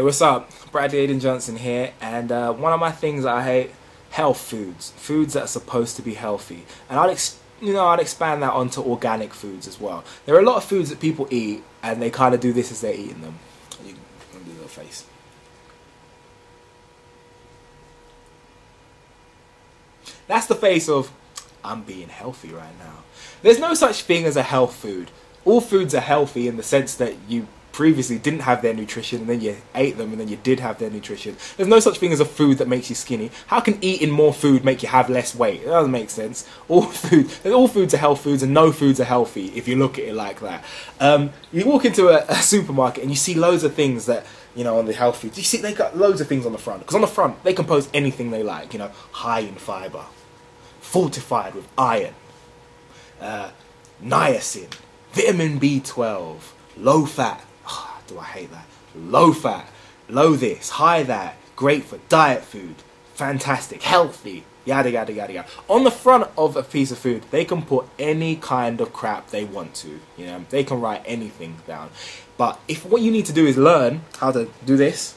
Hey, what's up? Bradley Aidan Johnson here, and one of my things I hate, health foods. Foods that are supposed to be healthy. And I'd expand that onto organic foods as well. There are a lot of foods that people eat, and they kind of do this as they're eating them. You can do a little face. That's the face of, I'm being healthy right now. There's no such thing as a health food. All foods are healthy in the sense that you previously didn't have their nutrition and then you ate them and then you did have their nutrition. There's no such thing as a food that makes you skinny. How can eating more food make you have less weight? It doesn't make sense. All foods are health foods and no foods are healthy if you look at it like that. You walk into a supermarket and you see loads of things that, you know, on the health foods. You see they got loads of things on the front. Because on the front, they compose anything they like. You know, high in fibre, fortified with iron, niacin, vitamin B12, low fat. Oh, do I hate that? Low fat, low this, high that, great for diet food, fantastic, healthy, yada yada yada yada. On the front of a piece of food, they can put any kind of crap they want to. You know, they can write anything down. But if what you need to do is learn how to do this,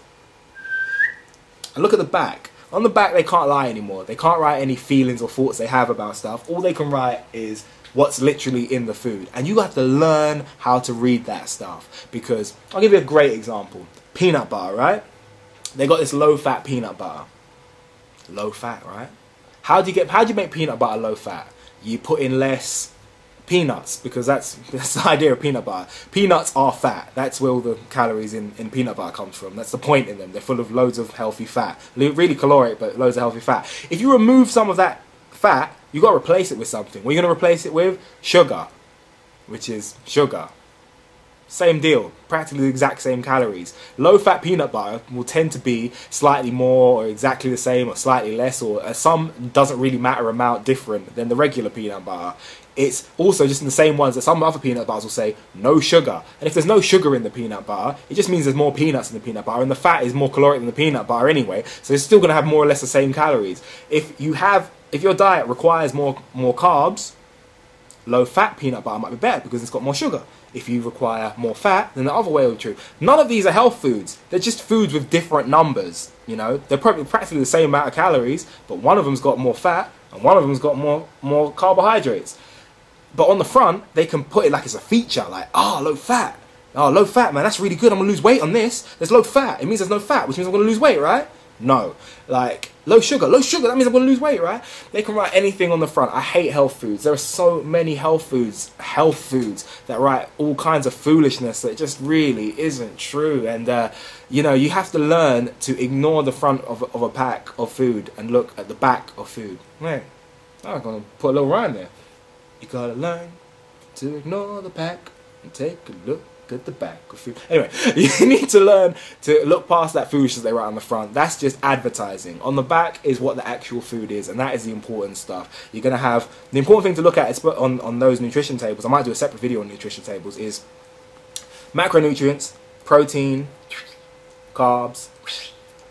and look at the back. On the back, they can't lie anymore. They can't write any feelings or thoughts they have about stuff. All they can write is what's literally in the food. And you have to learn how to read that stuff. Because, I'll give you a great example. Peanut butter, right? They got this low-fat peanut butter. Low fat, right? How do you make peanut butter low fat? You put in less peanuts, because that's the idea of peanut butter. Peanuts are fat. That's where all the calories in peanut butter comes from. That's the point in them. They're full of loads of healthy fat. Really caloric, but loads of healthy fat. If you remove some of that fat, you got to replace it with something. What are you going to replace it with? Sugar, which is sugar. Same deal, practically the exact same calories. Low-fat peanut butter will tend to be slightly more or exactly the same or slightly less, or some doesn't really matter amount different than the regular peanut butter. It's also just in the same ones that some other peanut butters will say no sugar. And if there's no sugar in the peanut butter, it just means there's more peanuts in the peanut butter, and the fat is more caloric than the peanut butter anyway, so it's still going to have more or less the same calories. If your diet requires more carbs, low-fat peanut butter might be better because it's got more sugar. If you require more fat, then the other way will be true. None of these are health foods. They're just foods with different numbers. You know, they're probably practically the same amount of calories, but one of them's got more fat and one of them's got more carbohydrates. But on the front, they can put it like it's a feature, like, oh, low fat. Oh, low fat, man, that's really good. I'm going to lose weight on this. There's low fat. It means there's no fat, which means I'm going to lose weight, right? No. Like, low sugar, that means I'm going to lose weight, right? They can write anything on the front. I hate health foods. There are so many health foods that write all kinds of foolishness that just really isn't true. And, you know, you have to learn to ignore the front of a pack of food and look at the back of food. Man, I'm going to put a little rhyme there. You got to learn to ignore the pack and take a look at the back of food. Anyway, you need to learn to look past that foolishness they write on the front. That's just advertising. On the back is what the actual food is, and that is the important stuff. You're going to have, the important thing to look at is on those nutrition tables, I might do a separate video on nutrition tables, is macronutrients, protein, carbs,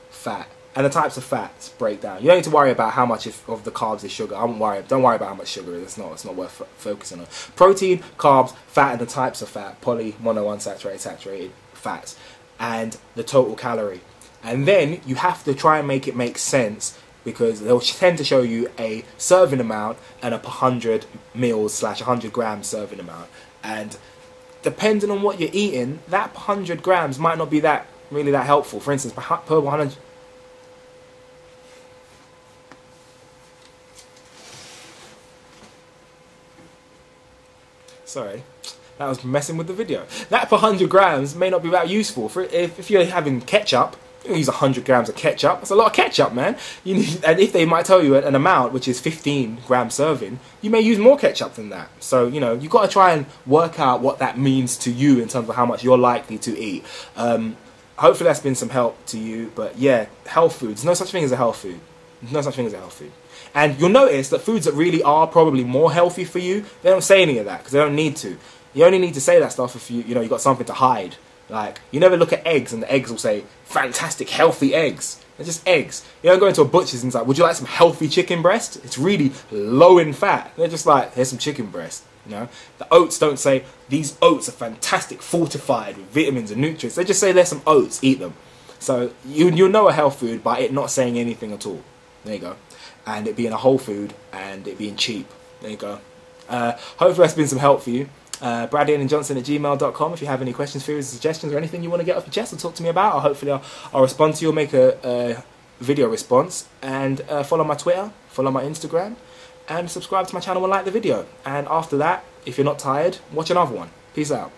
fat. And the types of fats break down. You don't need to worry about how much of the carbs is sugar. Don't worry about how much sugar it is. It's not worth focusing on. Protein, carbs, fat, and the types of fat: poly, mono, unsaturated, saturated fats, and the total calorie. And then you have to try and make it make sense, because they'll tend to show you a serving amount and a 100 mils / 100 grams serving amount. And depending on what you're eating, that 100 grams might not be really that helpful. For instance, per 100. Sorry, that was messing with the video. That per 100 grams may not be that useful. If you're having ketchup, you use 100 grams of ketchup. That's a lot of ketchup, man. And if they might tell you an amount, which is 15 grams serving, you may use more ketchup than that. So, you know, you've got to try and work out what that means to you in terms of how much you're likely to eat. Hopefully that's been some help to you. But yeah, health foods. No such thing as a health food. No such thing as a health food. And you'll notice that foods that really are probably more healthy for you, they don't say any of that because they don't need to. You only need to say that stuff if you got something to hide. Like, you never look at eggs and the eggs will say, fantastic, healthy eggs. They're just eggs. You don't go into a butcher's and it's like, would you like some healthy chicken breast? It's really low in fat. They're just like, here's some chicken breast. You know, the oats don't say, these oats are fantastic, fortified with vitamins and nutrients. They just say, there's some oats, eat them. So you'll know a health food by it not saying anything at all. There you go. And it being a whole food and it being cheap. There you go. Hopefully that's been some help for you. BradleyAidanJohnson@gmail.com if you have any questions, theories, suggestions, or anything you want to get off your chest or talk to me about. Or hopefully I'll respond to you or make a video response. And follow my Twitter, follow my Instagram, and subscribe to my channel and like the video. And after that, if you're not tired, watch another one. Peace out.